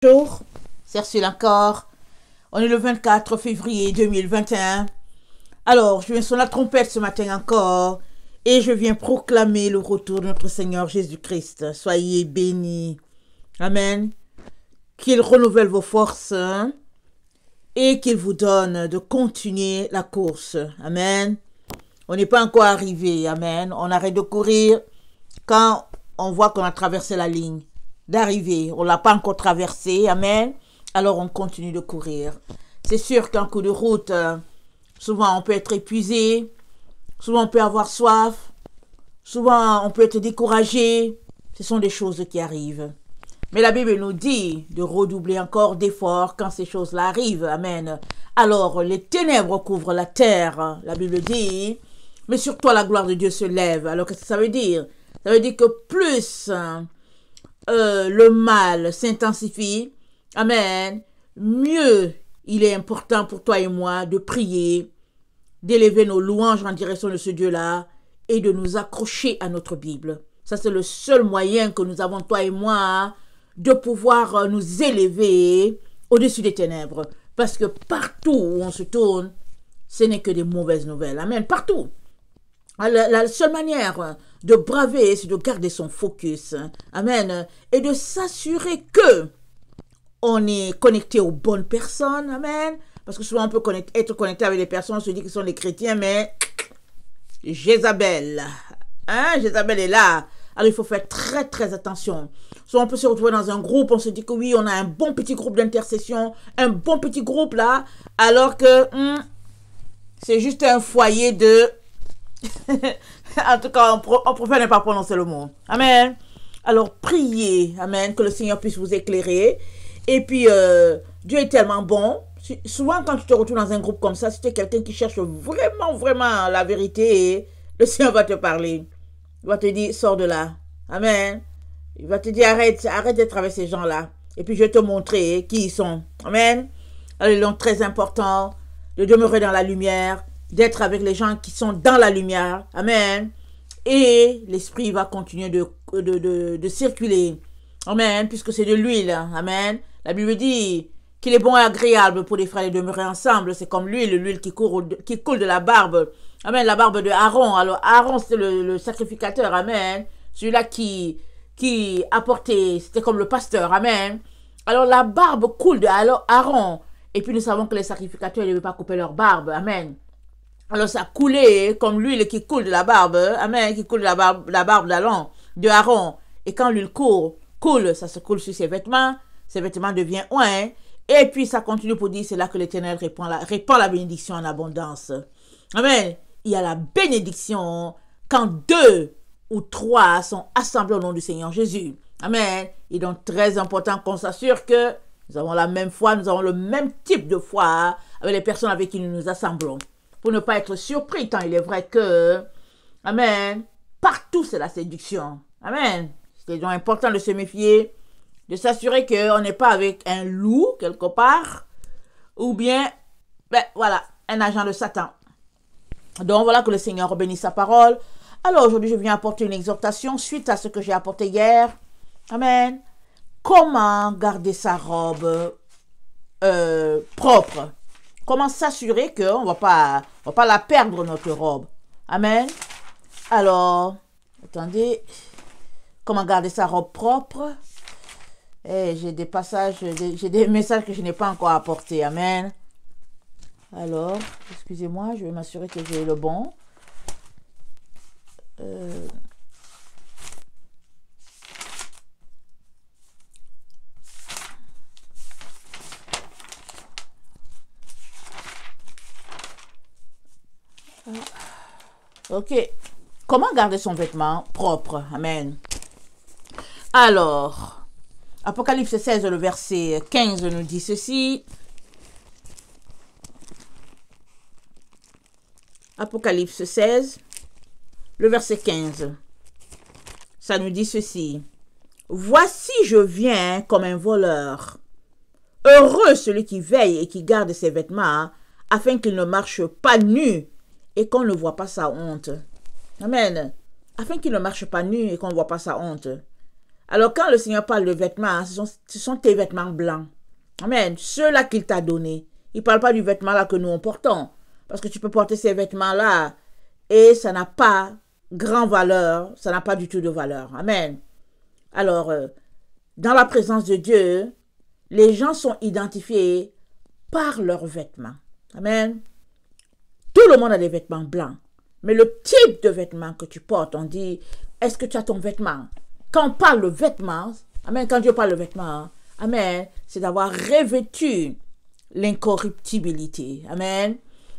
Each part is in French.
Bonjour, c'est Ursule encore. On est le 24 février 2021. Alors, je viens sur la trompette ce matin encore et je viens proclamer le retour de notre Seigneur Jésus-Christ. Soyez bénis. Amen. Qu'il renouvelle vos forces et qu'il vous donne de continuer la course. Amen. On n'est pas encore arrivé. Amen. On arrête de courir quand on voit qu'on a traversé la ligne d'arrivée. On ne l'a pas encore traversé. Amen. Alors on continue de courir. C'est sûr qu'en coup de route, souvent on peut être épuisé. Souvent on peut avoir soif. Souvent on peut être découragé. Ce sont des choses qui arrivent. Mais la Bible nous dit de redoubler encore d'efforts quand ces choses-là arrivent. Amen. Alors les ténèbres couvrent la terre. La Bible dit, mais sur toi la gloire de Dieu se lève. Alors qu'est-ce que ça veut dire? Ça veut dire que plus le mal s'intensifie, amen, mieux il est important pour toi et moi de prier, d'élever nos louanges en direction de ce Dieu-là et de nous accrocher à notre Bible. Ça, c'est le seul moyen que nous avons, toi et moi, de pouvoir nous élever au-dessus des ténèbres. Parce que partout où on se tourne, ce n'est que des mauvaises nouvelles. Amen. Partout. La seule manière de braver, c'est de garder son focus. Amen. Et de s'assurer que on est connecté aux bonnes personnes. Amen. Parce que souvent on peut être connecté avec des personnes, on se dit qu'ils sont des chrétiens, mais Jézabel. Jézabel est là. Alors il faut faire très très attention. Soit on peut se retrouver dans un groupe, on se dit que oui, on a un bon petit groupe d'intercession, un bon petit groupe là, alors que c'est juste un foyer de... En tout cas, on préfère ne pas prononcer le mot. Amen. Alors, priez, amen, que le Seigneur puisse vous éclairer. Et puis, Dieu est tellement bon. Souvent, quand tu te retrouves dans un groupe comme ça, si tu es quelqu'un qui cherche vraiment la vérité, le Seigneur va te parler. Il va te dire, sors de là. Amen. Il va te dire, arrête d'être avec ces gens-là. Et puis, je vais te montrer qui ils sont. Amen. Alors, il est très important de demeurer dans la lumière, d'être avec les gens qui sont dans la lumière. Amen. Et l'esprit va continuer de circuler. Amen. Puisque c'est de l'huile. Amen. La Bible dit qu'il est bon et agréable pour les frères de demeurer ensemble. C'est comme l'huile qui coule de la barbe. Amen. La barbe de Aaron. Alors Aaron, c'est le sacrificateur. Amen. Celui-là qui apportait, c'était comme le pasteur. Amen. Alors la barbe coule de Aaron. Et puis nous savons que les sacrificateurs ne devaient pas couper leur barbe. Amen. Alors ça coulait comme l'huile qui coule de la barbe, amen, qui coule de la barbe de Aaron. Et quand l'huile coule, ça se coule sur ses vêtements deviennent oint. Et puis ça continue pour dire, c'est là que l'Éternel répand la bénédiction en abondance. Amen. Il y a la bénédiction quand 2 ou 3 sont assemblés au nom du Seigneur Jésus. Amen. Il est donc très important qu'on s'assure que nous avons la même foi, nous avons le même type de foi avec les personnes avec qui nous nous assemblons. Pour ne pas être surpris, tant il est vrai que, amen, partout c'est la séduction. Amen. C'est donc important de se méfier, de s'assurer qu'on n'est pas avec un loup quelque part, ou bien, voilà, un agent de Satan. Donc voilà, que le Seigneur bénisse sa parole. Alors aujourd'hui, je viens apporter une exhortation suite à ce que j'ai apporté hier. Amen. Comment garder sa robe propre? Comment s'assurer qu'on ne va pas la perdre, notre robe? Amen. Alors, attendez. Comment garder sa robe propre? J'ai des passages, j'ai des messages que je n'ai pas encore apportés. Amen. Alors, excusez-moi, je vais m'assurer que j'ai le bon. Ok. Comment garder son vêtement propre? Amen. Alors, Apocalypse 16, le verset 15 nous dit ceci. Apocalypse 16, le verset 15. Ça nous dit ceci. Voici, je viens comme un voleur. Heureux celui qui veille et qui garde ses vêtements, afin qu'il ne marche pas nu et qu'on ne voit pas sa honte. Amen. Afin qu'il ne marche pas nu et qu'on ne voit pas sa honte. Alors, quand le Seigneur parle de vêtements, ce sont tes vêtements blancs. Amen. Ceux-là qu'il t'a donnés. Il ne parle pas du vêtement là que nous en portons. Parce que tu peux porter ces vêtements-là et ça n'a pas grand valeur. Ça n'a pas du tout de valeur. Amen. Alors, dans la présence de Dieu, les gens sont identifiés par leurs vêtements. Amen. Tout le monde a des vêtements blancs. Mais le type de vêtements que tu portes, on dit, est-ce que tu as ton vêtement? Quand on parle de vêtements, amen, quand Dieu parle de vêtements, amen, c'est d'avoir revêtu l'incorruptibilité. Amen.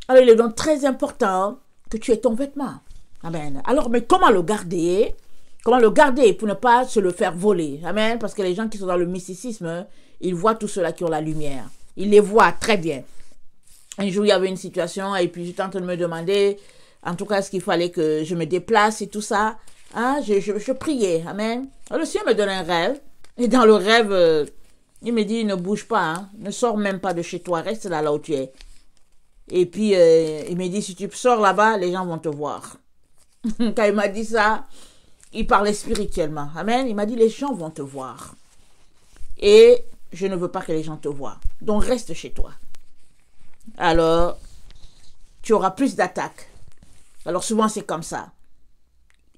Alors, il est donc très important que tu aies ton vêtement. Amen. Alors, mais comment le garder? Comment le garder pour ne pas se le faire voler? Amen. Parce que les gens qui sont dans le mysticisme, ils voient tous ceux-là qui ont la lumière. Ils les voient très bien. Un jour, il y avait une situation et puis j'étais en train de me demander, en tout cas, est-ce qu'il fallait que je me déplace et tout ça. Hein? Je priais. Amen. Alors, le Seigneur me donne un rêve. Et dans le rêve, il me dit, ne bouge pas. Hein? Ne sors même pas de chez toi. Reste là où tu es. Et puis, il me dit, si tu sors là-bas, les gens vont te voir. Quand il m'a dit ça, il parlait spirituellement. Amen. Il m'a dit, les gens vont te voir. Et je ne veux pas que les gens te voient. Donc, reste chez toi. Alors, tu auras plus d'attaques. Alors, souvent, c'est comme ça.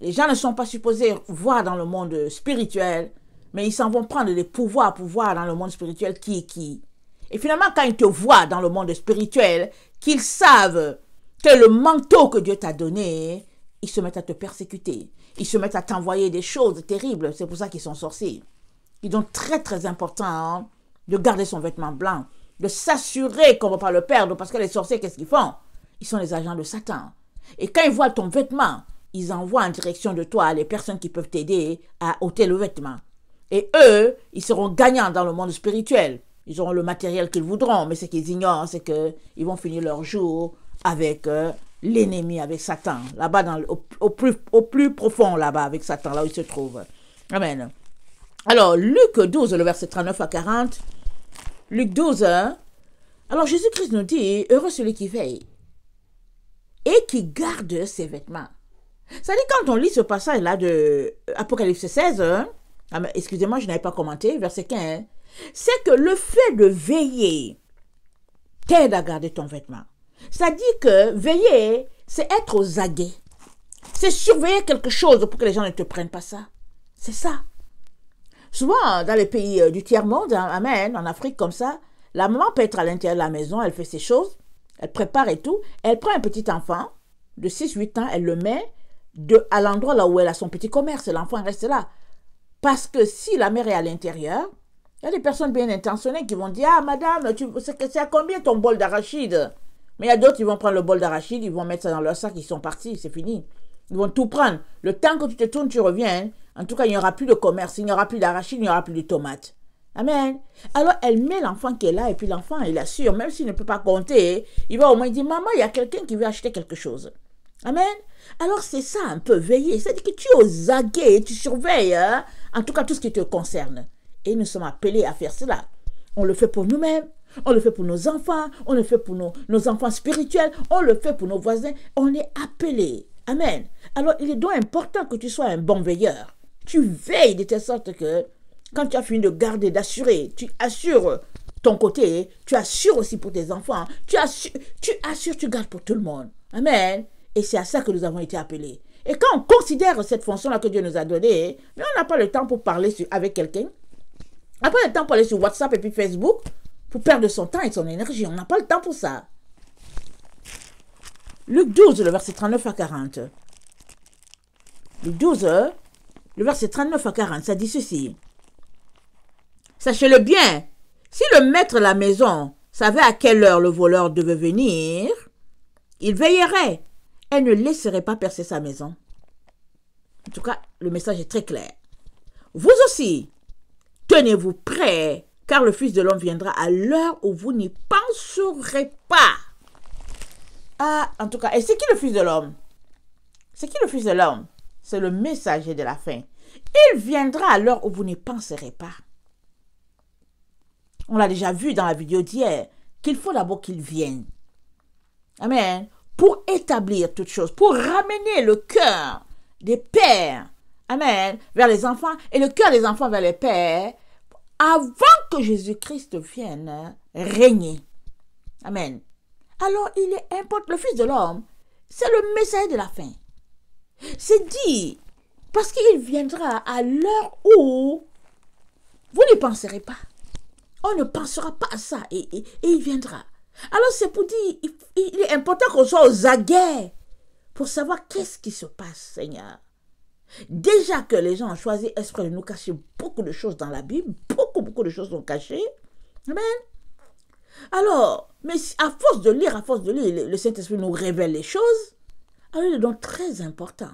Les gens ne sont pas supposés voir dans le monde spirituel, mais ils s'en vont prendre des pouvoirs pour voir dans le monde spirituel qui est qui. Et finalement, quand ils te voient dans le monde spirituel, qu'ils savent que le manteau que Dieu t'a donné, ils se mettent à te persécuter. Ils se mettent à t'envoyer des choses terribles. C'est pour ça qu'ils sont sorciers. Il est donc très, très important de garder son vêtement blanc, de s'assurer qu'on ne va pas le perdre, parce que les sorciers, qu'est-ce qu'ils font? Ils sont les agents de Satan. Et quand ils voient ton vêtement, ils envoient en direction de toi les personnes qui peuvent t'aider à ôter le vêtement. Et eux, ils seront gagnants dans le monde spirituel. Ils auront le matériel qu'ils voudront, mais ce qu'ils ignorent, c'est qu'ils vont finir leur jour avec l'ennemi, avec Satan. Là-bas, au plus profond, là-bas, avec Satan, là où il se trouve. Amen. Alors, Luc 12, le verset 39 à 40. Luc 12, alors Jésus-Christ nous dit, heureux celui qui veille et qui garde ses vêtements. Ça dit, quand on lit ce passage-là de Apocalypse 16, excusez-moi, je n'avais pas commenté, verset 15, c'est que le fait de veiller t'aide à garder ton vêtement. Ça dit que veiller, c'est être aux aguets. C'est surveiller quelque chose pour que les gens ne te prennent pas ça. C'est ça. Souvent, dans les pays du tiers-monde, amen, en Afrique comme ça, la maman peut être à l'intérieur de la maison, elle fait ses choses, elle prépare et tout, elle prend un petit enfant de 6-8 ans, elle le met à l'endroit là où elle a son petit commerce, l'enfant reste là. Parce que si la mère est à l'intérieur, il y a des personnes bien intentionnées qui vont dire « Ah, madame, c'est à combien ton bol d'arachide ?» Mais il y a d'autres qui vont prendre le bol d'arachide, ils vont mettre ça dans leur sac, ils sont partis, c'est fini. Ils vont tout prendre. Le temps que tu te tournes, tu reviens. En tout cas, il n'y aura plus de commerce, il n'y aura plus d'arachide, il n'y aura plus de tomates. Amen. Alors, elle met l'enfant qui est là, et puis l'enfant, il assure, même s'il ne peut pas compter, il va au moins dire « Maman, il y a quelqu'un qui veut acheter quelque chose. » Amen. Alors, c'est ça un peu, veiller. C'est-à-dire que tu es aux aguets, tu surveilles, hein, en tout cas, tout ce qui te concerne. Et nous sommes appelés à faire cela. On le fait pour nous-mêmes, on le fait pour nos enfants, on le fait pour nos enfants spirituels, on le fait pour nos voisins. On est appelés. Amen. Alors, il est donc important que tu sois un bon veilleur. Tu veilles de telle sorte que, quand tu as fini de garder, d'assurer, tu assures ton côté, tu assures aussi pour tes enfants, tu assures, tu gardes pour tout le monde. Amen. Et c'est à ça que nous avons été appelés. Et quand on considère cette fonction-là que Dieu nous a donnée, mais on n'a pas le temps pour parler avec quelqu'un. On n'a pas le temps pour aller sur WhatsApp et puis Facebook, pour perdre son temps et son énergie. On n'a pas le temps pour ça. Luc 12, le verset 39 à 40. Luc 12, le verset 39 à 40, ça dit ceci. Sachez-le bien, si le maître de la maison savait à quelle heure le voleur devait venir, il veillerait et ne laisserait pas percer sa maison. En tout cas, le message est très clair. Vous aussi, tenez-vous prêts, car le Fils de l'homme viendra à l'heure où vous n'y penserez pas. Ah, en tout cas, et c'est qui le Fils de l'homme? C'est qui le Fils de l'homme? C'est le messager de la fin. Il viendra à l'heure où vous n'y penserez pas. On l'a déjà vu dans la vidéo d'hier, qu'il faut d'abord qu'il vienne. Amen. Pour établir toutes choses, pour ramener le cœur des pères Amen. Vers les enfants et le cœur des enfants vers les pères avant que Jésus-Christ vienne régner. Amen. Alors, il est important, le Fils de l'homme, c'est le messager de la fin. C'est dit, parce qu'il viendra à l'heure où vous n'y penserez pas. On ne pensera pas à ça et il viendra. Alors, c'est pour dire, il est important qu'on soit aux aguets pour savoir qu'est-ce qui se passe, Seigneur. Déjà que les gens ont choisi exprès de nous cacher beaucoup de choses dans la Bible, beaucoup de choses sont cachées. Amen. Alors, mais à force de lire, le Saint-Esprit nous révèle les choses. Alors, il est donc très important.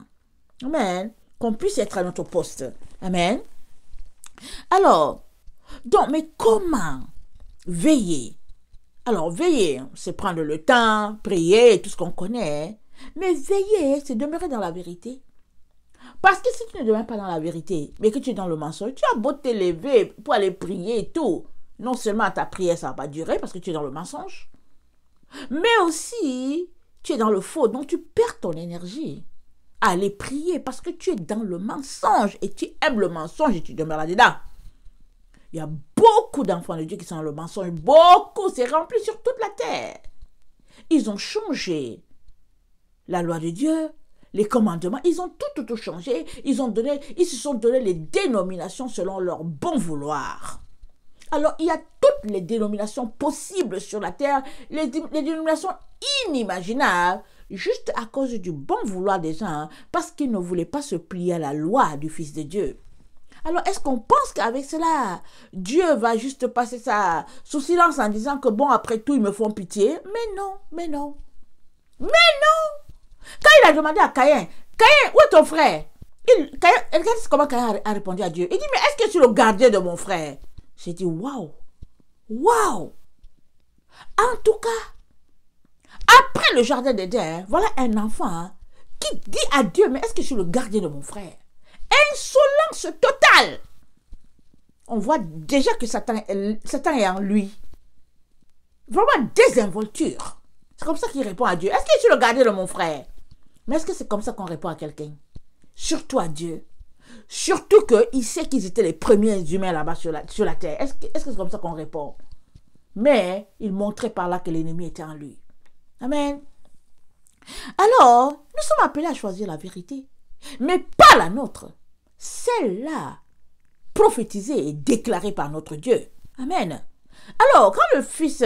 Amen. Qu'on puisse être à notre poste. Amen. Alors, donc, mais comment veiller? Alors, veiller, c'est prendre le temps, prier, tout ce qu'on connaît. Mais veiller, c'est demeurer dans la vérité. Parce que si tu ne demeures pas dans la vérité, mais que tu es dans le mensonge, tu as beau t'élever pour aller prier et tout. Non seulement ta prière, ça ne va pas durer parce que tu es dans le mensonge, mais aussi, tu es dans le faux. Donc, tu perds ton énergie à aller prier parce que tu es dans le mensonge et tu aimes le mensonge et tu demeures là-dedans. Il y a beaucoup d'enfants de Dieu qui sont dans le mensonge. Beaucoup, c'est rempli sur toute la terre. Ils ont changé la loi de Dieu, les commandements, ils ont tout changé. Ils se sont donné les dénominations selon leur bon vouloir. Alors, il y a toutes les dénominations possibles sur la terre, les dénominations inimaginables, juste à cause du bon vouloir des gens, parce qu'ils ne voulaient pas se plier à la loi du Fils de Dieu. Alors, est-ce qu'on pense qu'avec cela, Dieu va juste passer ça sous silence en disant que bon, après tout, ils me font pitié? Mais non, mais non. Mais non! Quand il a demandé à Caïn, où est ton frère? Regarde comment Caïn a répondu à Dieu. Il dit, mais est-ce que tu es le gardien de mon frère? J'ai dit, waouh! Waouh! En tout cas, après le jardin d'Éden, voilà un enfant qui dit à Dieu, mais est-ce que je suis le gardien de mon frère? Insolence totale! On voit déjà que Satan est en lui. Vraiment désinvolture. C'est comme ça qu'il répond à Dieu. Est-ce que je suis le gardien de mon frère? Mais est-ce que c'est comme ça qu'on répond à quelqu'un? Surtout à Dieu. Surtout qu'il sait qu'ils étaient les premiers humains là-bas sur la terre. Est-ce que c'est comme ça qu'on répond? Mais il montrait par là que l'ennemi était en lui. Amen. Alors, nous sommes appelés à choisir la vérité. Mais pas la nôtre. Celle-là, prophétisée et déclarée par notre Dieu. Amen. Alors, quand le Fils...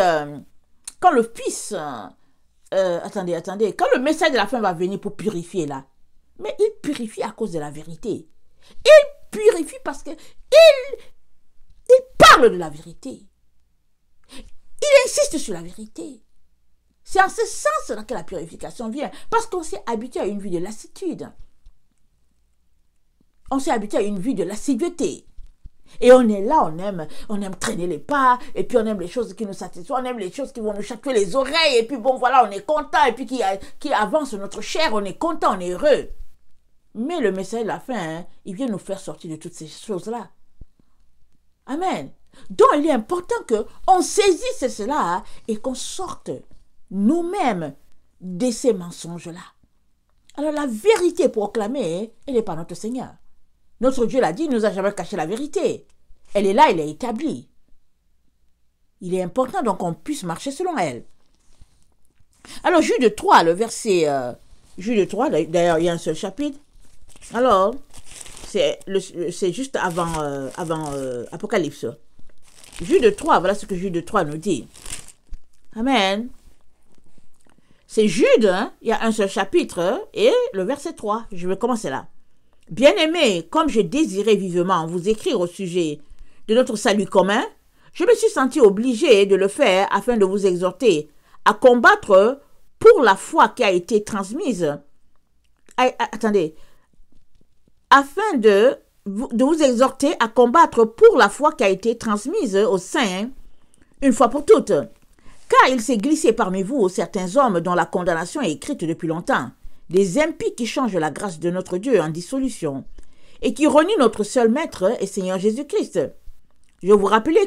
attendez, quand le message de la fin va venir pour purifier là, mais il purifie à cause de la vérité. Il purifie parce que il parle de la vérité. Il insiste sur la vérité. C'est en ce sens-là que la purification vient, parce qu'on s'est habitué à une vie de lassitude. On s'est habitué à une vie de lasciveté. Et on est là, on aime traîner les pas, et puis on aime les choses qui nous satisfont, on aime les choses qui vont nous chatouiller les oreilles, et puis bon voilà, on est content, et puis qui avance notre chair, on est content, on est heureux. Mais le message de la fin, il vient nous faire sortir de toutes ces choses-là. Amen. Donc il est important qu'on saisisse cela et qu'on sorte nous-mêmes de ces mensonges-là. Alors la vérité proclamée, elle n'est pas notre Seigneur. Notre Dieu l'a dit, il ne nous a jamais caché la vérité. Elle est là, elle est établie. Il est important donc qu'on puisse marcher selon elle. Alors, Jude 3, le verset... Jude 3, d'ailleurs, il y a un seul chapitre. Alors, c'est juste avant Apocalypse. Jude 3, voilà ce que Jude 3 nous dit. Amen. C'est Jude, hein, il y a un seul chapitre, et le verset 3. Je vais commencer là. Bien-aimés, comme je désirais vivement vous écrire au sujet de notre salut commun, je me suis senti obligé de le faire afin de vous exhorter à combattre pour la foi qui a été transmise. Afin de vous exhorter à combattre pour la foi qui a été transmise aux saints une fois pour toutes. Car il s'est glissé parmi vous certains hommes dont la condamnation est écrite depuis longtemps. Des impies qui changent la grâce de notre Dieu en dissolution et qui renient notre seul Maître et Seigneur Jésus-Christ. Je vais vous rappeler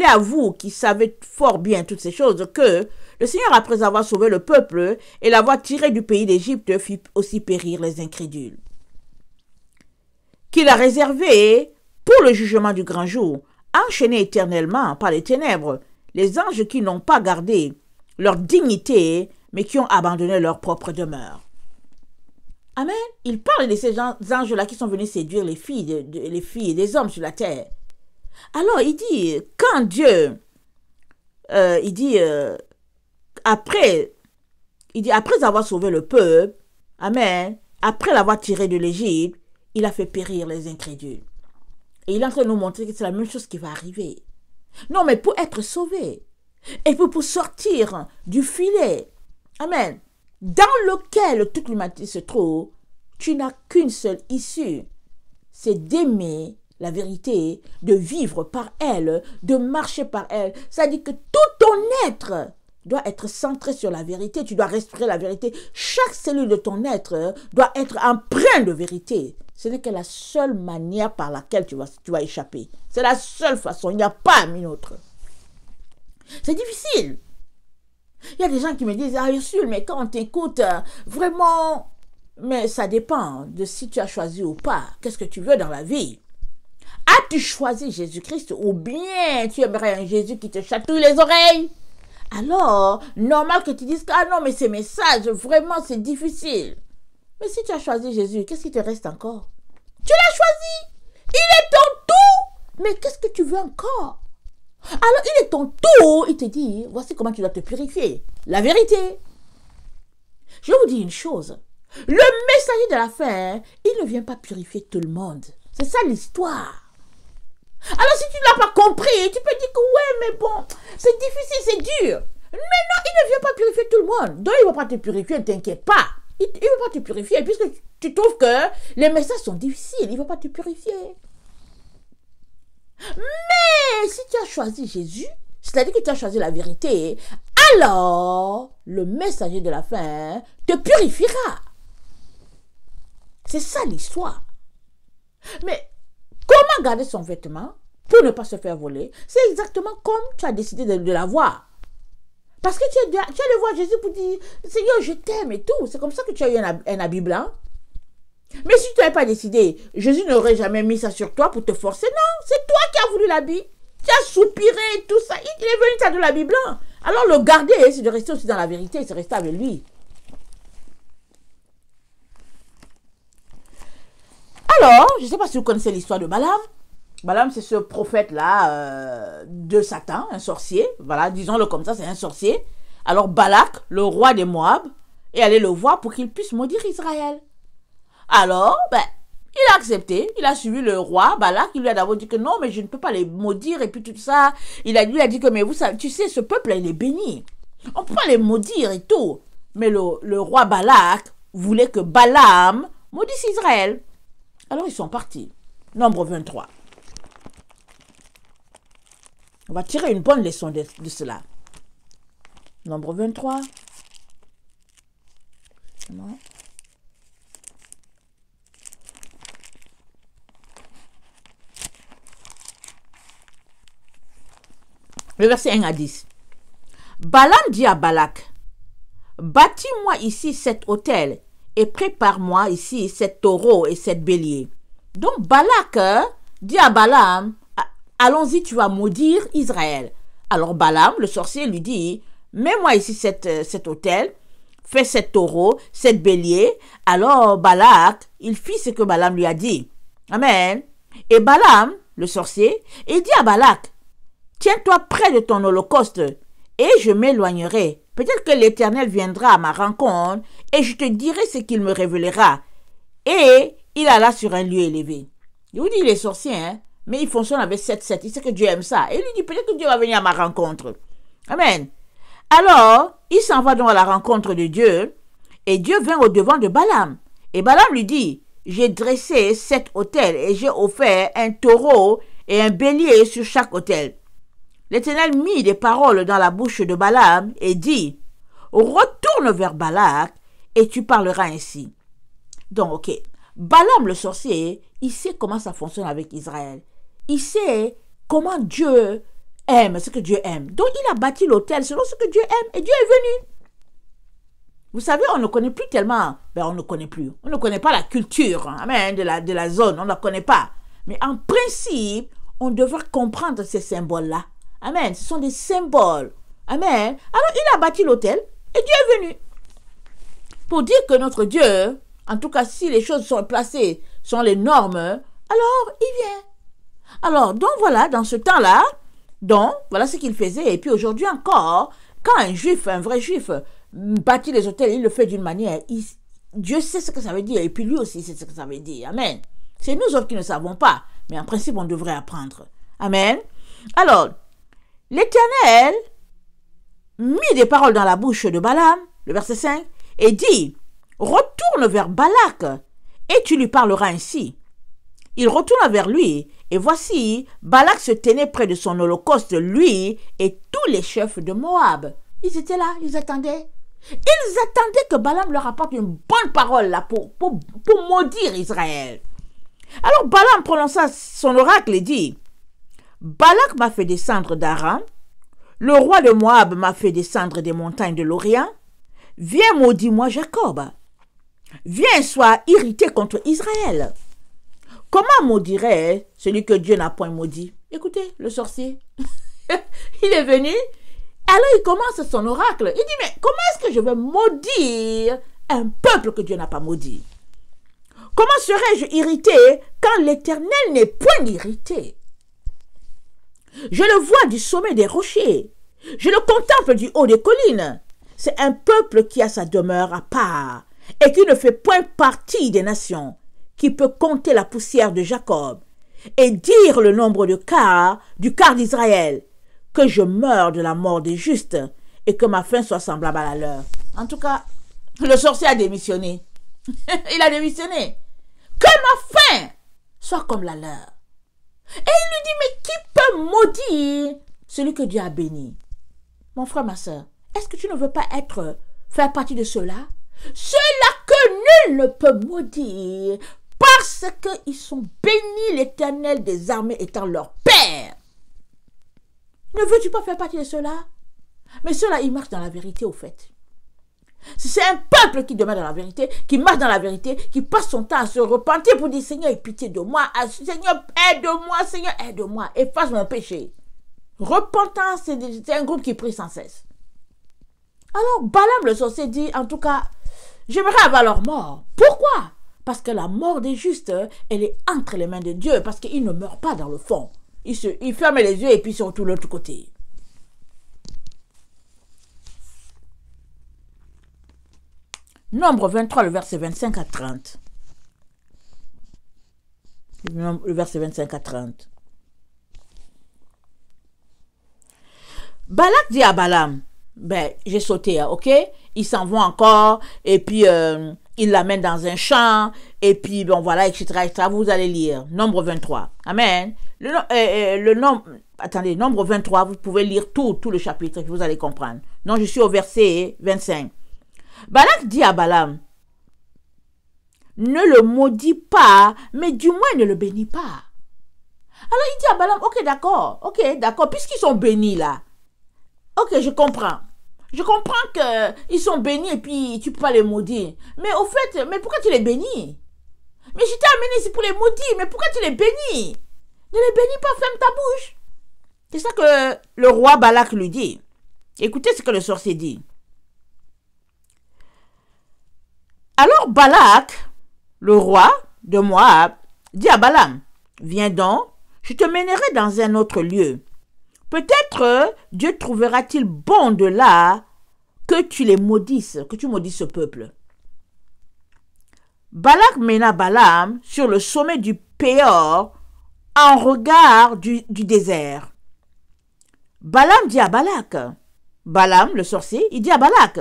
à vous qui savez fort bien toutes ces choses que le Seigneur, après avoir sauvé le peuple et l'avoir tiré du pays d'Égypte, fit aussi périr les incrédules. qu'il a réservé pour le jugement du grand jour, enchaînés éternellement par les ténèbres, les anges qui n'ont pas gardé leur dignité, mais qui ont abandonné leur propre demeure. Amen. Il parle de ces anges-là qui sont venus séduire les filles, les filles et des hommes sur la terre. Alors, il dit, quand Dieu, après avoir sauvé le peuple, amen, après l'avoir tiré de l'Égypte, il a fait périr les incrédules. Et il est en train de nous montrer que c'est la même chose qui va arriver. Non, mais pour être sauvé, et pour sortir du filet, amen, dans lequel toute l'humanité se trouve, tu n'as qu'une seule issue, c'est d'aimer la vérité, de vivre par elle, de marcher par elle. Ça dit que tout ton être doit être centré sur la vérité, tu dois respirer la vérité. Chaque cellule de ton être doit être empreinte de vérité. Ce n'est que la seule manière par laquelle tu vas échapper. C'est la seule façon, il n'y a pas une autre. C'est difficile. Il y a des gens qui me disent, ah Ursule, mais quand on t'écoute, vraiment, mais ça dépend de si tu as choisi ou pas. Qu'est-ce que tu veux dans la vie? As-tu choisi Jésus-Christ ou bien tu aimerais un Jésus qui te chatouille les oreilles? Alors, normal que tu dises, ah non, mais ces messages, vraiment, c'est difficile. Mais si tu as choisi Jésus, qu'est-ce qui te reste encore? Tu l'as choisi. Il est ton tout. Mais qu'est-ce que tu veux encore? Alors, il est ton tour, il te dit, voici comment tu dois te purifier. La vérité. Je vous dis une chose. Le messager de la fin, il ne vient pas purifier tout le monde. C'est ça l'histoire. Alors, si tu ne l'as pas compris, tu peux dire que ouais, mais bon, c'est difficile, c'est dur. Mais non, il ne vient pas purifier tout le monde. Donc, il ne va pas te purifier, ne t'inquiète pas. Il ne va pas te purifier, puisque tu trouves que les messages sont difficiles. Il ne va pas te purifier. Mais si tu as choisi Jésus, c'est-à-dire que tu as choisi la vérité, alors le messager de la fin te purifiera. C'est ça l'histoire. Mais comment garder son vêtement pour ne pas se faire voler? C'est exactement comme tu as décidé de l'avoir. Parce que tu allais voir Jésus pour dire, Seigneur, je t'aime et tout. C'est comme ça que tu as eu un habit blanc. Mais si tu n'avais pas décidé, Jésus n'aurait jamais mis ça sur toi pour te forcer. Non, c'est toi qui as voulu l'habit. Tu as soupiré et tout ça. Il est venu t'as de l'habit blanc. Alors le garder, c'est de rester aussi dans la vérité, c'est rester avec lui. Alors, je ne sais pas si vous connaissez l'histoire de Balaam. Balaam, c'est ce prophète-là de Satan, un sorcier. Voilà, disons-le comme ça, c'est un sorcier. Alors Balak, le roi des Moab, est allé le voir pour qu'il puisse maudire Israël. Alors, il a accepté, il a suivi le roi Balak, il lui a d'abord dit que non, mais je ne peux pas les maudire et puis tout ça. Il a dit que, mais vous savez, tu sais, ce peuple-là, il est béni. On ne peut pas les maudire et tout. Mais le roi Balak voulait que Balaam maudisse Israël. Alors, ils sont partis. Nombre 23. On va tirer une bonne leçon de cela. Nombre 23. Non. Le verset 1 à 10. Balaam dit à Balak, bâtis-moi ici cet autel et prépare-moi ici cet taureau et cet bélier. Donc Balak dit à Balaam, allons-y, tu vas maudire Israël. Alors Balaam, le sorcier, lui dit, mets-moi ici cet autel, fais cet taureau, cet bélier. Alors Balak, il fit ce que Balaam lui a dit. Amen. Et Balaam, le sorcier, il dit à Balak, tiens-toi près de ton holocauste et je m'éloignerai. Peut-être que l'Éternel viendra à ma rencontre et je te dirai ce qu'il me révélera. Et il alla sur un lieu élevé. Il vous dit, il est sorcier, hein? Mais il fonctionne avec 7-7. Il sait que Dieu aime ça. Et il lui dit, peut-être que Dieu va venir à ma rencontre. Amen. Alors, il s'en va donc à la rencontre de Dieu et Dieu vint au devant de Balaam. Et Balaam lui dit, j'ai dressé 7 autels et j'ai offert un taureau et un bélier sur chaque autel. L'Éternel mit des paroles dans la bouche de Balaam et dit, retourne vers Balak et tu parleras ainsi. Donc, ok, Balaam le sorcier, il sait comment ça fonctionne avec Israël. Il sait comment Dieu aime, ce que Dieu aime. Donc, il a bâti l'autel selon ce que Dieu aime et Dieu est venu. Vous savez, on ne connaît plus tellement, on ne connaît plus. On ne connaît pas la culture, amen, de la zone, on ne la connaît pas. Mais en principe, on devrait comprendre ces symboles-là. Amen, ce sont des symboles. Amen. Alors, il a bâti l'autel et Dieu est venu. Pour dire que notre Dieu, en tout cas, si les choses sont placées, sont les normes, alors il vient. Alors, donc voilà, dans ce temps-là, donc, voilà ce qu'il faisait. Et puis aujourd'hui encore, quand un juif, un vrai juif, bâtit les autels, il le fait d'une manière, Dieu sait ce que ça veut dire. Et puis lui aussi sait ce que ça veut dire. Amen. C'est nous autres qui ne savons pas. Mais en principe, on devrait apprendre. Amen. Alors, l'Éternel mit des paroles dans la bouche de Balaam, le verset 5, et dit, retourne vers Balak, et tu lui parleras ainsi. Il retourna vers lui, et voici, Balak se tenait près de son holocauste, lui et tous les chefs de Moab. Ils étaient là, ils attendaient. Ils attendaient que Balaam leur apporte une bonne parole là pour maudire Israël. Alors Balaam prononça son oracle et dit, Balak m'a fait descendre d'Aram, le roi de Moab m'a fait descendre des montagnes de l'Orient. Viens, maudis-moi Jacob. Viens, sois irrité contre Israël. Comment maudirait celui que Dieu n'a point maudit? Écoutez, le sorcier, il est venu, alors il commence son oracle. Il dit, mais comment est-ce que je vais maudire un peuple que Dieu n'a pas maudit? Comment serais-je irrité quand l'Éternel n'est point irrité? Je le vois du sommet des rochers, je le contemple du haut des collines. C'est un peuple qui a sa demeure à part et qui ne fait point partie des nations, qui peut compter la poussière de Jacob et dire le nombre du quart d'Israël, que je meure de la mort des justes et que ma fin soit semblable à la leur. En tout cas, le sorcier a démissionné. Il a démissionné. Que ma fin soit comme la leur. Et il lui dit, mais qui peut maudire celui que Dieu a béni? Mon frère, ma soeur, est-ce que tu ne veux pas faire partie de ceux-là? Ceux-là que nul ne peut maudire, parce qu'ils sont bénis, l'Éternel des armées étant leur Père. Ne veux-tu pas faire partie de ceux-là? Mais ceux-là, ils marchent dans la vérité, au fait. C'est un peuple qui demeure dans la vérité, qui marche dans la vérité, qui passe son temps à se repentir pour dire, Seigneur, aie pitié de moi, Seigneur, aide-moi, efface mon péché. Repentance, c'est un groupe qui prie sans cesse. Alors, Balaam le sorcier dit, en tout cas, j'aimerais avoir leur mort. Pourquoi? Parce que la mort des justes, elle est entre les mains de Dieu, parce qu'il ne meurt pas dans le fond. Il ferme les yeux et puis sur tout l'autre côté. Nombre 23, le verset 25 à 30. Le verset 25 à 30. Balak dit à Balaam, j'ai sauté, ok? Ils s'en vont encore, et puis ils l'amènent dans un champ, et puis bon voilà, etc. Vous allez lire, Nombre 23. Amen. Nombre 23, vous pouvez lire tout le chapitre, vous allez comprendre. Non, je suis au verset 25. Balak dit à Balaam, ne le maudis pas, mais du moins ne le bénis pas. Alors il dit à Balaam, ok, d'accord, puisqu'ils sont bénis là, ok, je comprends. Je comprends qu'ils sont bénis et puis tu ne peux pas les maudire. Mais au fait, mais pourquoi tu les bénis? Mais je t'ai amené ici pour les maudire, mais pourquoi tu les bénis? Ne les bénis pas, ferme ta bouche. C'est ça que le roi Balak lui dit. Écoutez ce que le sorcier dit. Alors Balak, le roi de Moab, dit à Balaam, viens donc, je te mènerai dans un autre lieu. Peut-être Dieu trouvera-t-il bon de là que tu les maudisses, que tu maudisses ce peuple. Balak mena Balaam sur le sommet du Péor en regard du désert. Balaam dit à Balak, Balaam le sorcier, il dit à Balak,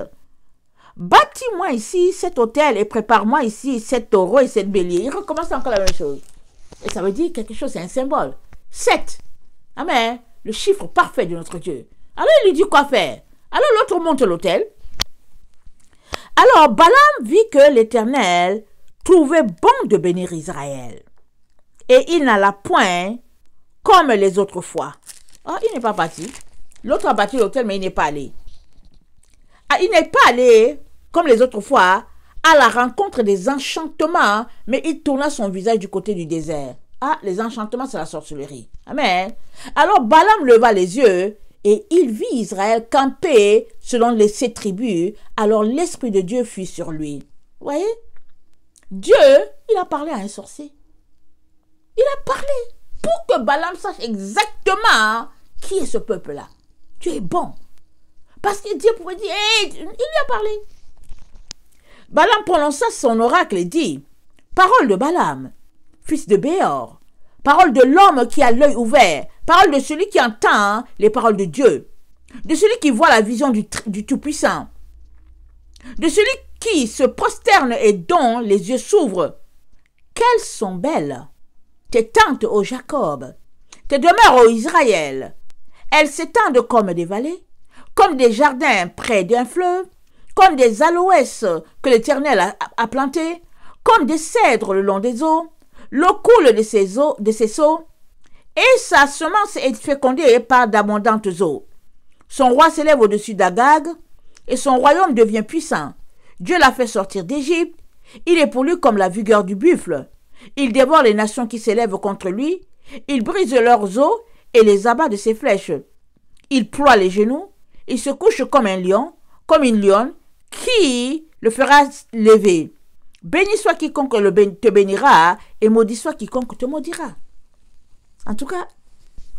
bâtis-moi ici cet autel et prépare-moi ici 7 taureaux et 7 béliers. Il recommence encore la même chose. Et ça veut dire quelque chose, c'est un symbole. 7. Amen. Le chiffre parfait de notre Dieu. Alors il lui dit quoi faire? Alors l'autre monte l'autel. Alors Balaam vit que l'Éternel trouvait bon de bénir Israël. Et il n'alla point comme les autres fois. Oh, il n'est pas parti. L'autre a bâti l'autel, mais il n'est pas allé. Ah, il n'est pas allé comme les autres fois, à la rencontre des enchantements, mais il tourna son visage du côté du désert. Ah, les enchantements, c'est la sorcellerie. Amen. Alors Balaam leva les yeux et il vit Israël camper selon ses tribus. Alors l'Esprit de Dieu fut sur lui. Vous voyez? Dieu, il a parlé à un sorcier. Il a parlé pour que Balaam sache exactement qui est ce peuple-là. Dieu est bon. Parce que Dieu pouvait dire, hey, il lui a parlé. Balaam prononça son oracle et dit, parole de Balaam, fils de Béor, parole de l'homme qui a l'œil ouvert, parole de celui qui entend les paroles de Dieu, de celui qui voit la vision du Tout-Puissant, de celui qui se prosterne et dont les yeux s'ouvrent. Qu'elles sont belles, tes tentes, ô Jacob, tes demeures, ô Israël. Elles s'étendent comme des vallées, comme des jardins près d'un fleuve, comme des aloès que l'Éternel a plantés, comme des cèdres le long des eaux. L'eau coule de ses seaux, et sa semence est fécondée par d'abondantes eaux. Son roi s'élève au-dessus d'Agag, et son royaume devient puissant. Dieu l'a fait sortir d'Égypte. Il est pour lui comme la vigueur du buffle. Il dévore les nations qui s'élèvent contre lui. Il brise leurs os et les abat de ses flèches. Il ploie les genoux. Il se couche comme un lion, comme une lionne, qui le fera lever. Béni soit quiconque te bénira, et maudit soit quiconque te maudira. En tout cas,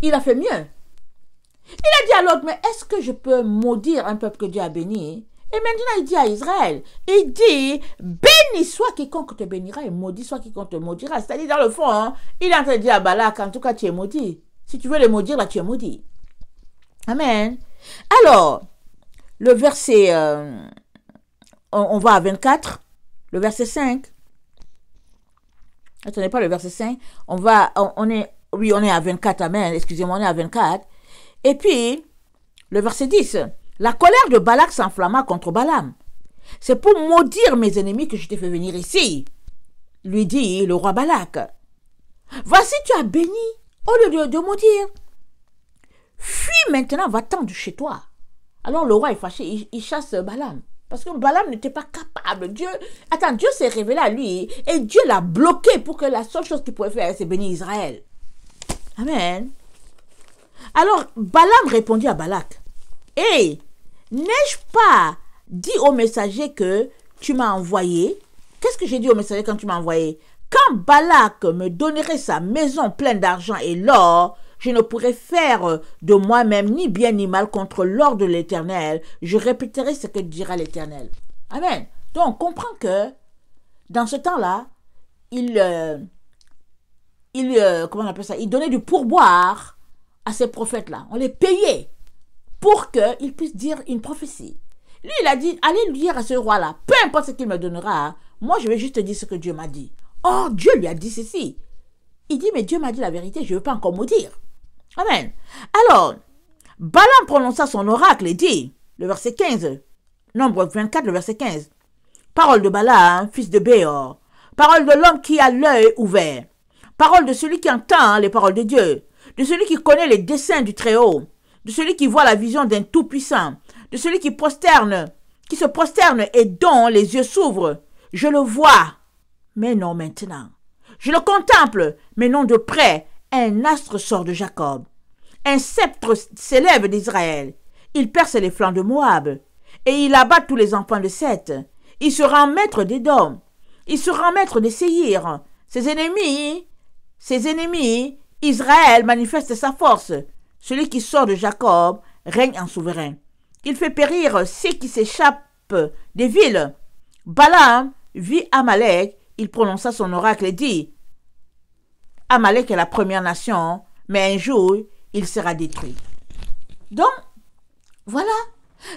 il a fait mieux. Il a dit à l'autre, mais est-ce que je peux maudire un peuple que Dieu a béni? Et maintenant, il dit à Israël, il dit, béni soit quiconque te bénira, et maudit soit quiconque te maudira. C'est-à-dire, dans le fond, hein, il est en train de dire à Balak, en tout cas, tu es maudit. Si tu veux les maudire, là, tu es maudit. Amen. Alors, le verset, on va à 24, le verset 5. Attendez pas le verset 5. On est à 24, amen. Excusez-moi, on est à 24. Et puis, le verset 10. La colère de Balak s'enflamma contre Balaam. C'est pour maudire mes ennemis que je t'ai fait venir ici, lui dit le roi Balak. Voici, tu as béni au lieu de maudire. Fuis maintenant, va-t'en de chez toi. Alors le roi est fâché, il chasse Balaam. Parce que Balaam n'était pas capable. Dieu s'est révélé à lui et Dieu l'a bloqué pour que la seule chose qu'il pouvait faire, c'est bénir Israël. Amen. Alors Balaam répondit à Balak. Hey, n'ai-je pas dit au messager que tu m'as envoyé? Qu'est-ce que j'ai dit au messager quand tu m'as envoyé? Quand Balak me donnerait sa maison pleine d'argent et l'or, je ne pourrais faire de moi-même ni bien ni mal contre l'ordre de l'Éternel. Je répéterai ce que dira l'Éternel. Amen. Donc, on comprend que dans ce temps-là, comment on appelle ça? Il donnait du pourboire à ces prophètes-là. On les payait pour qu'ils puissent dire une prophétie. Lui, il a dit, allez lui dire à ce roi-là, peu importe ce qu'il me donnera, moi, je vais juste te dire ce que Dieu m'a dit. Or, Dieu lui a dit ceci. Il dit, mais Dieu m'a dit la vérité, je ne veux pas encore maudire. Amen. Alors, Balaam prononça son oracle et dit, le verset 15, Nombre 24, le verset 15, parole de Balaam, fils de Béor, parole de l'homme qui a l'œil ouvert, parole de celui qui entend les paroles de Dieu, de celui qui connaît les desseins du Très-Haut, de celui qui voit la vision d'un Tout-Puissant, de celui qui se prosterne et dont les yeux s'ouvrent. Je le vois, mais non maintenant. Je le contemple, mais non de près. Un astre sort de Jacob. Un sceptre s'élève d'Israël. Il perce les flancs de Moab. Et il abat tous les enfants de Seth. Il se rend maître d'Édom. Il se rend maître des Séhir. Ses ennemis, Israël manifeste sa force. Celui qui sort de Jacob règne en souverain. Il fait périr ceux qui s'échappent des villes. Balaam vit Amalek. Il prononça son oracle et dit, Amalek est la première nation, mais un jour, il sera détruit. Donc, voilà.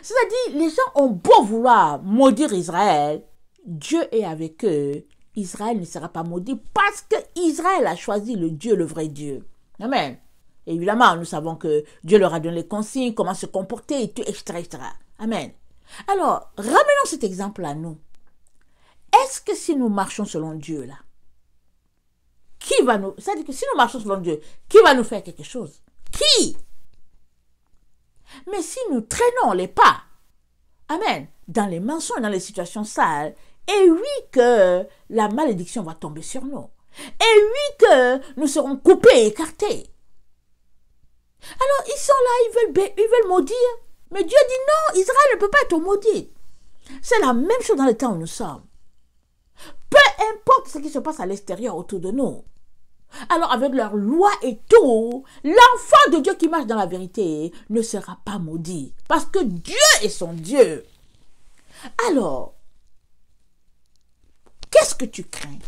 C'est-à-dire, les gens ont beau vouloir maudire Israël, Dieu est avec eux. Israël ne sera pas maudit parce que Israël a choisi le Dieu, le vrai Dieu. Amen. Et évidemment, nous savons que Dieu leur a donné les consignes, comment se comporter, etc. Amen. Alors, ramenons cet exemple à nous. Est-ce que si nous marchons selon Dieu, là, qui va nous... C'est-à-dire que si nous marchons selon Dieu, qui va nous faire quelque chose? Qui? Mais si nous traînons les pas Amen. Dans les mensonges, dans les situations sales. Et oui que la malédiction va tomber sur nous. Et oui que nous serons coupés, écartés. Alors, ils sont là, ils veulent maudire. Mais Dieu dit non, Israël ne peut pas être maudit. C'est la même chose dans le temps où nous sommes. Peu importe ce qui se passe à l'extérieur autour de nous. Alors, avec leur loi et tout, l'enfant de Dieu qui marche dans la vérité ne sera pas maudit. Parce que Dieu est son Dieu. Alors, qu'est-ce que tu crains?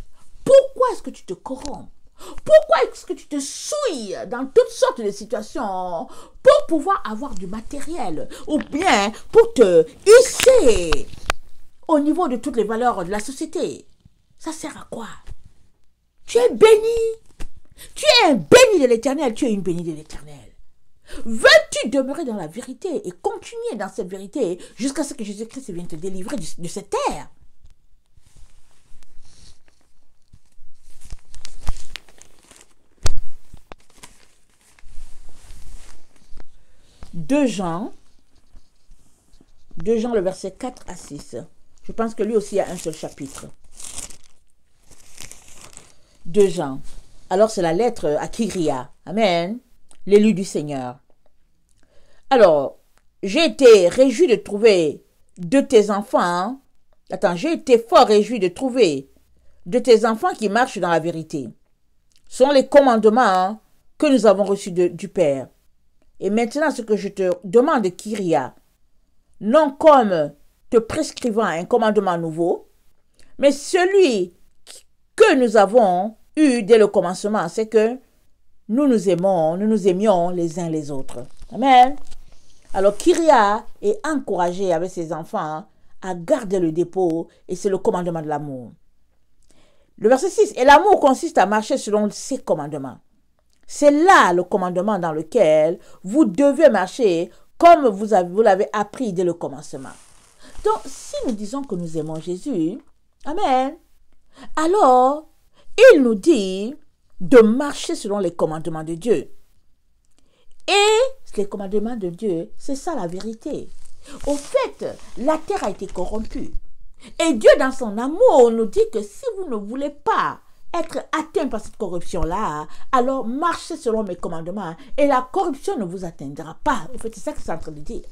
Pourquoi est-ce que tu te corromps? Pourquoi est-ce que tu te souilles dans toutes sortes de situations pour pouvoir avoir du matériel ou bien pour te hisser au niveau de toutes les valeurs de la société? Ça sert à quoi? Tu es béni. Tu es un béni de l'Éternel. Tu es une bénie de l'Éternel. Veux-tu demeurer dans la vérité et continuer dans cette vérité jusqu'à ce que Jésus-Christ vienne te délivrer de cette terre? Deux Jean, le verset 4 à 6. Je pense que lui aussi a un seul chapitre. 2 Jean. Alors c'est la lettre à Kyria. Amen. L'élu du Seigneur. Alors, j'ai été réjoui de trouver de tes enfants. J'ai été fort réjoui de trouver de tes enfants qui marchent dans la vérité. Ce sont les commandements que nous avons reçus du Père. Et maintenant, ce que je te demande, Kyria, non comme te prescrivant un commandement nouveau, mais celui que nous avons eu dès le commencement, c'est que nous nous aimions les uns les autres. Amen. Alors, Kyria est encouragé avec ses enfants à garder le dépôt et c'est le commandement de l'amour. Le verset 6, et l'amour consiste à marcher selon ses commandements. C'est là le commandement dans lequel vous devez marcher comme vous l'avez appris dès le commencement. Donc, si nous disons que nous aimons Jésus, amen, alors, il nous dit de marcher selon les commandements de Dieu. Et les commandements de Dieu, c'est ça la vérité. Au fait, la terre a été corrompue. Et Dieu, dans son amour, nous dit que si vous ne voulez pas être atteint par cette corruption-là, alors marchez selon mes commandements et la corruption ne vous atteindra pas. En fait, c'est ça que c'est en train de dire.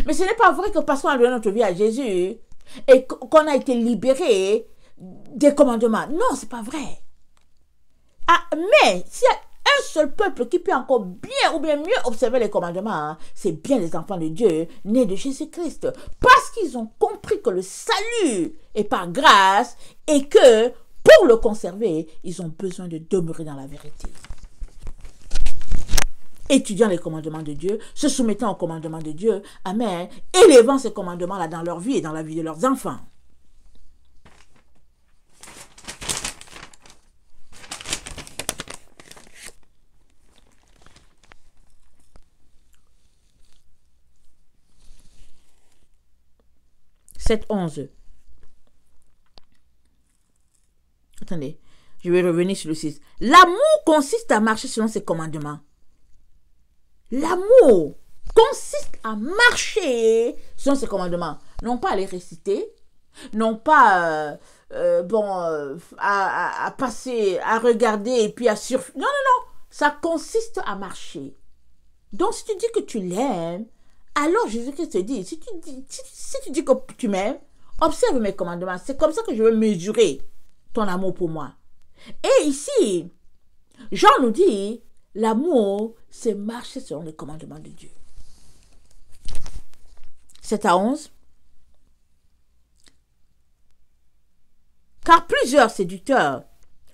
Mais ce n'est pas vrai que parce qu'on a donné notre vie à Jésus et qu'on a été libéré des commandements. Non, c'est pas vrai. Ah, mais s'il y a un seul peuple qui peut encore bien ou bien mieux observer les commandements, c'est bien les enfants de Dieu nés de Jésus-Christ. Parce qu'ils ont compris que le salut est par grâce et que pour le conserver, ils ont besoin de demeurer dans la vérité. Étudiant les commandements de Dieu, se soumettant aux commandements de Dieu, amen, élevant ces commandements-là dans leur vie et dans la vie de leurs enfants. « 7-11 » Attendez, je vais revenir sur le 6. L'amour consiste à marcher selon ses commandements. L'amour consiste à marcher selon ses commandements. Non pas à les réciter, non pas à passer, à regarder et puis à surfer. Non, non, non. Ça consiste à marcher. Donc si tu dis que tu l'aimes, alors Jésus-Christ te dit, si tu dis que tu m'aimes, observe mes commandements. C'est comme ça que je vais mesurer ton amour pour moi. Et ici, Jean nous dit, l'amour, c'est marcher selon les commandements de Dieu. 7-11. Car plusieurs séducteurs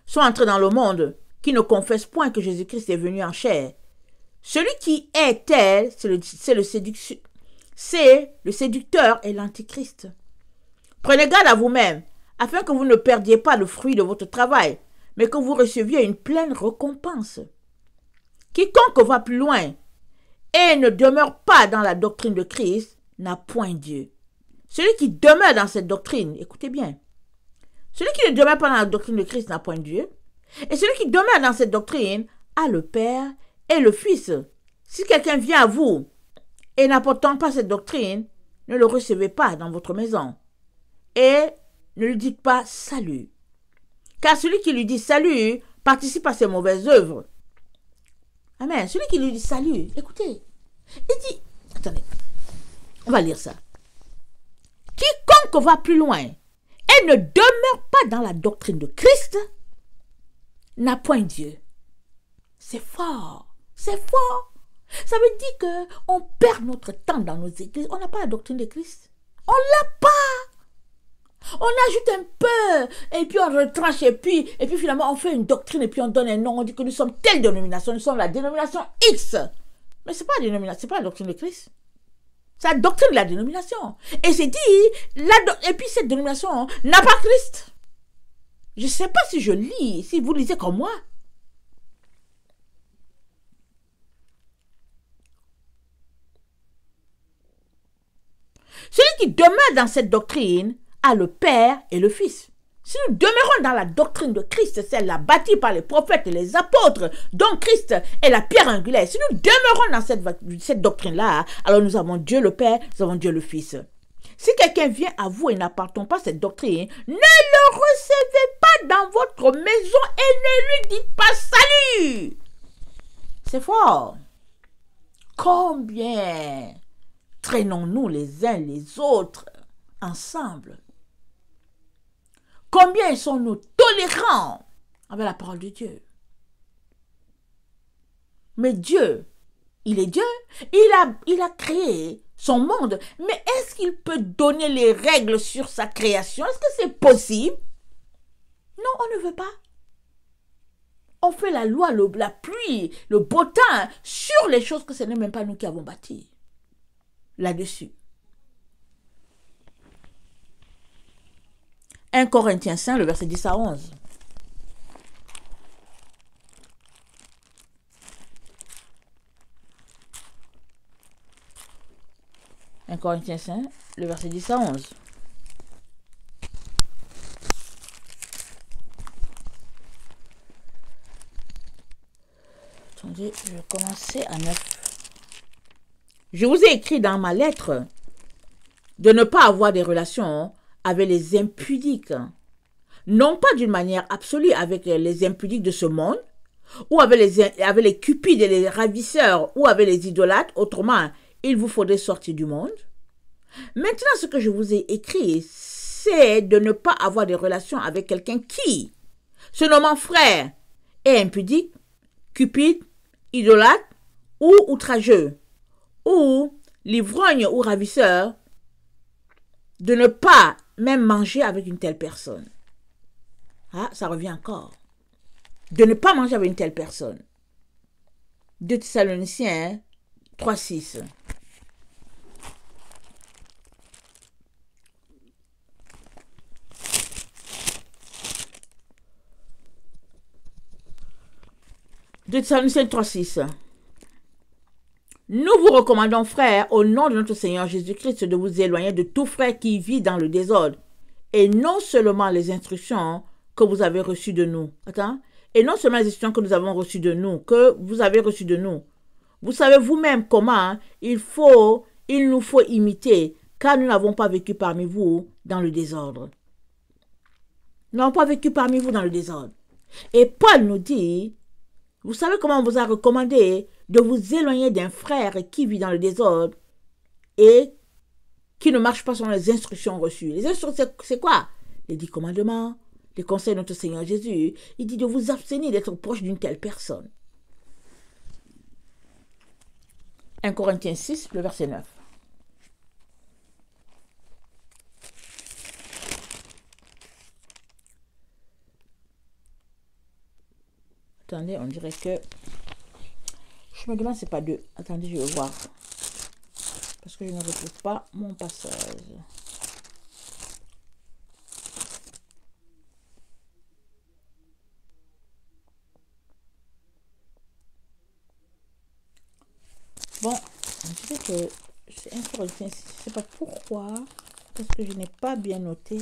sont entrés dans le monde qui ne confessent point que Jésus-Christ est venu en chair. Celui qui est tel, c'est le séducteur et l'antichrist. Prenez garde à vous-même, afin que vous ne perdiez pas le fruit de votre travail, mais que vous receviez une pleine récompense. Quiconque va plus loin et ne demeure pas dans la doctrine de Christ n'a point Dieu. Celui qui demeure dans cette doctrine, écoutez bien, celui qui ne demeure pas dans la doctrine de Christ n'a point Dieu, et celui qui demeure dans cette doctrine a le Père et le Fils. Si quelqu'un vient à vous et n'apportant pas cette doctrine, ne le recevez pas dans votre maison. Et ne lui dites pas salut. Car celui qui lui dit salut participe à ses mauvaises œuvres. Amen. Celui qui lui dit salut, écoutez, il dit, attendez, on va lire ça. Quiconque va plus loin et ne demeure pas dans la doctrine de Christ n'a point Dieu. C'est fort, c'est fort. Ça veut dire qu'on perd notre temps dans nos églises. On n'a pas la doctrine de Christ. On l'a pas. On ajoute un peu, et puis on retranche, et puis finalement on fait une doctrine, et puis on donne un nom, on dit que nous sommes telle dénomination, nous sommes la dénomination X. Mais ce n'est pas la dénomination, c'est pas la doctrine de Christ. C'est la doctrine de la dénomination. Et c'est dit, et puis cette dénomination n'a pas Christ. Je ne sais pas si je lis, si vous lisez comme moi. Celui qui demeure dans cette doctrine a le Père et le Fils. Si nous demeurons dans la doctrine de Christ, celle-là bâtie par les prophètes et les apôtres, dont Christ est la pierre angulaire, si nous demeurons dans cette doctrine-là, alors nous avons Dieu le Père, nous avons Dieu le Fils. Si quelqu'un vient à vous et n'appartient pas à cette doctrine, ne le recevez pas dans votre maison et ne lui dites pas salut. C'est fort. Combien traînons-nous les uns les autres ensemble? Combien sont-nous tolérants avec la parole de Dieu? Mais Dieu, il est Dieu, il a créé son monde. Mais est-ce qu'il peut donner les règles sur sa création? Est-ce que c'est possible? Non, on ne veut pas. On fait la loi, la pluie, le beau temps sur les choses que ce n'est même pas nous qui avons bâties. Là-dessus. 1 Corinthiens 5, le verset 10 à 11. « 1 Corinthiens 5, le verset 10 à 11. Attendez, je vais commencer à 9. Je vous ai écrit dans ma lettre de ne pas avoir des relations avec les impudiques, non pas d'une manière absolue avec les impudiques de ce monde, ou avec les cupides et les ravisseurs, ou avec les idolâtres. Autrement, il vous faudrait sortir du monde. Maintenant, ce que je vous ai écrit, c'est de ne pas avoir des relations avec quelqu'un qui, se nommant frère, est impudique, cupide, idolâtre ou outrageux, ou l'ivrogne ou ravisseur, de ne pas même manger avec une telle personne. Ah, ça revient encore. De ne pas manger avec une telle personne. 2 Thessaloniciens 3, 6. De Thessaloniciens 3, 6. Nous vous recommandons, frères, au nom de notre Seigneur Jésus-Christ, de vous éloigner de tout frère qui vit dans le désordre, et non seulement les instructions que vous avez reçues de nous. Et non seulement les instructions que nous avons reçues de nous, que vous avez reçues de nous. Vous savez vous-même comment il nous faut imiter, car nous n'avons pas vécu parmi vous dans le désordre. Nous n'avons pas vécu parmi vous dans le désordre. Et Paul nous dit, vous savez comment on vous a recommandé de vous éloigner d'un frère qui vit dans le désordre et qui ne marche pas selon les instructions reçues. Les instructions, c'est quoi? Les 10 commandements, les conseils de notre Seigneur Jésus. Il dit de vous abstenir d'être proche d'une telle personne. 1 Corinthiens 6, le verset 9. Attendez, on dirait que... Je me demande si c'est pas 2. Attendez, je vais voir. Parce que je ne retrouve pas mon passage. Bon, on dirait que c'est un Corinthiens 6. Je ne sais pas pourquoi. Parce que je n'ai pas bien noté.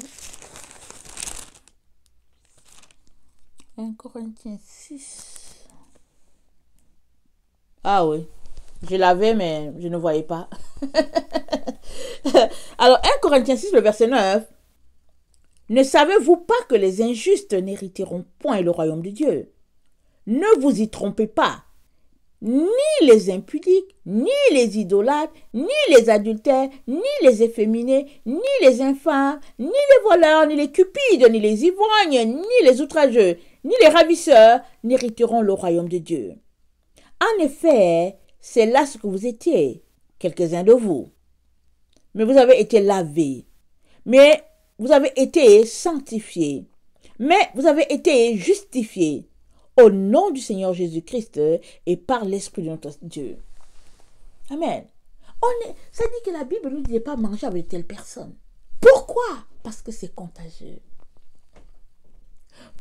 1 Corinthiens 6. Ah oui. Je l'avais, mais je ne voyais pas. Alors, 1 Corinthiens 6, le verset 9. Ne savez-vous pas que les injustes n'hériteront point le royaume de Dieu? Ne vous y trompez pas. Ni les impudiques, ni les idolâtres, ni les adultères, ni les efféminés, ni les infâmes, ni les voleurs, ni les cupides, ni les ivrognes, ni les outrageux, ni les ravisseurs n'hériteront le royaume de Dieu. En effet, c'est là ce que vous étiez, quelques-uns de vous. Mais vous avez été lavés, mais vous avez été sanctifiés, mais vous avez été justifiés au nom du Seigneur Jésus-Christ et par l'Esprit de notre Dieu. Amen. Ça dit que la Bible ne nous dit de pas manger avec telle personne. Pourquoi? Parce que c'est contagieux.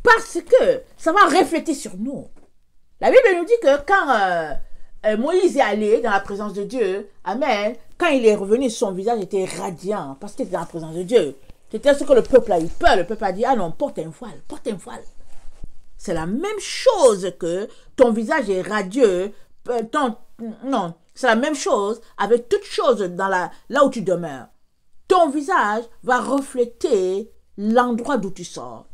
Parce que ça va refléter sur nous. La Bible nous dit que quand Moïse est allé dans la présence de Dieu, amen, quand il est revenu, son visage était radiant parce qu'il était dans la présence de Dieu. C'était ce que le peuple a eu peur. Le peuple a dit, ah non, porte un voile, porte un voile. C'est la même chose que ton visage est radieux. Non, c'est la même chose avec toute chose là où tu demeures. Ton visage va refléter l'endroit d'où tu sors.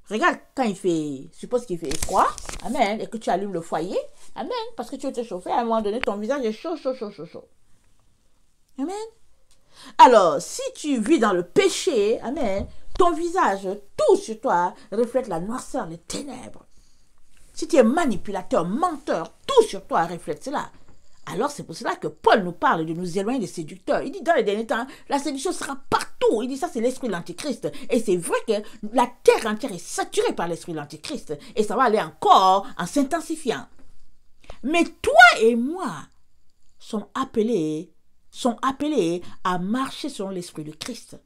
Regarde, quand il fait, suppose qu'il fait froid, amen, et que tu allumes le foyer, amen, parce que tu veux te chauffer, à un moment donné, ton visage est chaud. Amen. Alors, si tu vis dans le péché, amen, ton visage, tout sur toi, reflète la noirceur, les ténèbres. Si tu es manipulateur, menteur, tout sur toi reflète cela. Alors, c'est pour cela que Paul nous parle de nous éloigner des séducteurs. Il dit, dans les derniers temps, la séduction sera partout. Il dit, ça, c'est l'esprit de l'Antichrist. Et c'est vrai que la terre entière est saturée par l'esprit de l'Antichrist. Et ça va aller encore en s'intensifiant. Mais toi et moi sommes appelés à marcher selon l'esprit de Christ.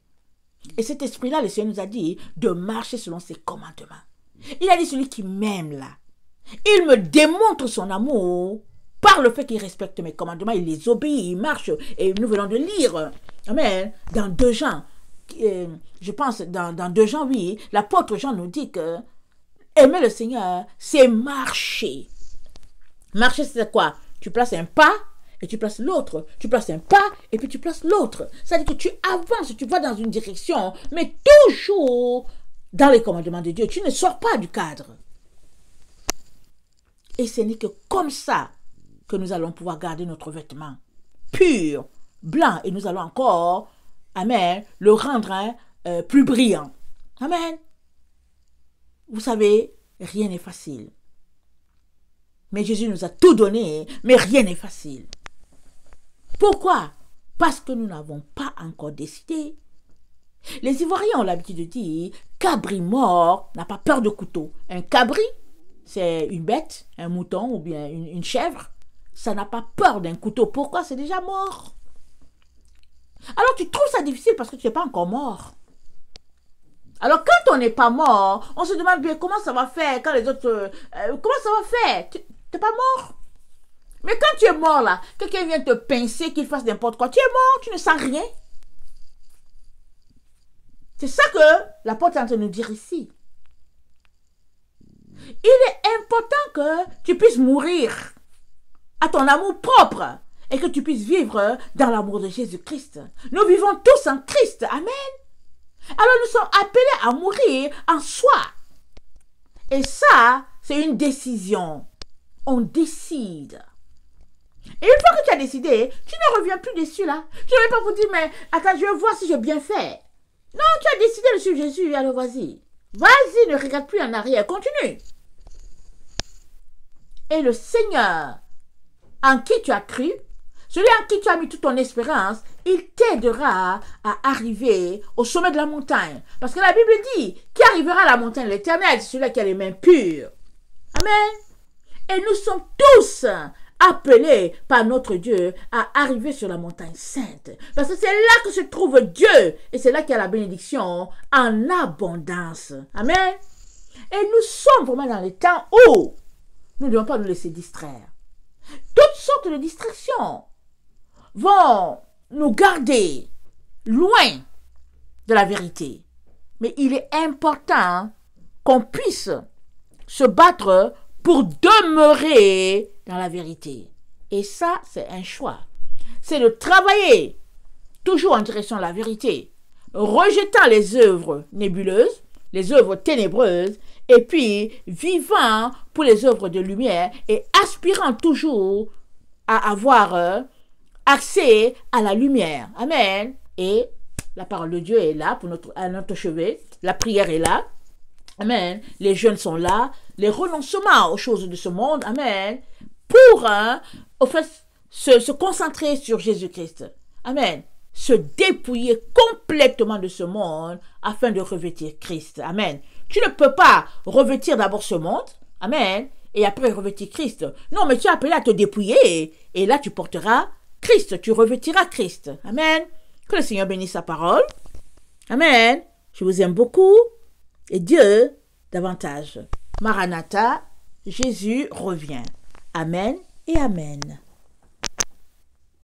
Et cet esprit-là, le Seigneur nous a dit de marcher selon ses commandements. Il a dit, celui qui m'aime là, il me démontre son amour par le fait qu'il respecte mes commandements, il les obéit, il marche. Et nous venons de lire, amen, dans 2 Jean, je pense, dans 2 Jean, oui, l'apôtre Jean nous dit que aimer le Seigneur, c'est marcher. Marcher, c'est quoi? Tu places un pas et tu places l'autre. Tu places un pas et puis tu places l'autre. C'est-à-dire que tu avances, tu vas dans une direction, mais toujours dans les commandements de Dieu. Tu ne sors pas du cadre. Et ce n'est que comme ça que nous allons pouvoir garder notre vêtement pur, blanc, et nous allons encore, amen, le rendre plus brillant. Amen. Vous savez, rien n'est facile. Mais Jésus nous a tout donné, mais rien n'est facile. Pourquoi? Parce que nous n'avons pas encore décidé. Les Ivoiriens ont l'habitude de dire, cabri mort n'a pas peur de couteau. Un cabri, c'est une bête, un mouton ou bien une chèvre. Ça n'a pas peur d'un couteau. Pourquoi? C'est déjà mort. Alors tu trouves ça difficile parce que tu n'es pas encore mort. Alors quand on n'est pas mort, on se demande bien comment ça va faire quand les autres... comment ça va faire? Tu n'es pas mort. Mais quand tu es mort là, quelqu'un vient te pincer, qu'il fasse n'importe quoi, tu es mort, tu ne sens rien. C'est ça que l'apôtre est en train de nous dire ici. Il est important que tu puisses mourir à ton amour propre et que tu puisses vivre dans l'amour de Jésus-Christ. Nous vivons tous en Christ. Amen. Alors nous sommes appelés à mourir en soi. Et ça, c'est une décision. On décide. Et une fois que tu as décidé, tu ne reviens plus dessus là. Tu ne vais pas vous dire, mais attends, je vais voir si j'ai bien fait. Non, tu as décidé de suivre Jésus, alors vas-y. Vas-y, ne regarde plus en arrière, continue. Et le Seigneur en qui tu as cru, celui en qui tu as mis toute ton espérance, il t'aidera à arriver au sommet de la montagne. Parce que la Bible dit, qui arrivera à la montagne de l'Éternel, c'est celui qui a les mains pures. Amen. Et nous sommes tous appelés par notre Dieu à arriver sur la montagne sainte. Parce que c'est là que se trouve Dieu. Et c'est là qu'il y a la bénédiction en abondance. Amen. Et nous sommes vraiment dans les temps où nous ne devons pas nous laisser distraire. Toutes sortes de distractions vont nous garder loin de la vérité. Mais il est important qu'on puisse se battre pour demeurer dans la vérité. Et ça, c'est un choix. C'est de travailler toujours en direction de la vérité, rejetant les œuvres nébuleuses, les œuvres ténébreuses, et puis vivant pour les œuvres de lumière et aspirant toujours à avoir accès à la lumière. Amen. Et la parole de Dieu est là à notre chevet. La prière est là. Amen. Les jeûnes sont là. Les renoncements aux choses de ce monde. Amen. Pour, au fait, se concentrer sur Jésus-Christ. Amen. Se dépouiller complètement de ce monde afin de revêtir Christ. Amen. Tu ne peux pas revêtir d'abord ce monde. Amen. Et après revêtir Christ. Non, mais tu es appelé à te dépouiller. Et là, tu porteras Christ. Tu revêtiras Christ. Amen. Que le Seigneur bénisse sa parole. Amen. Je vous aime beaucoup. Et Dieu davantage. Maranatha, Jésus revient. Amen et Amen.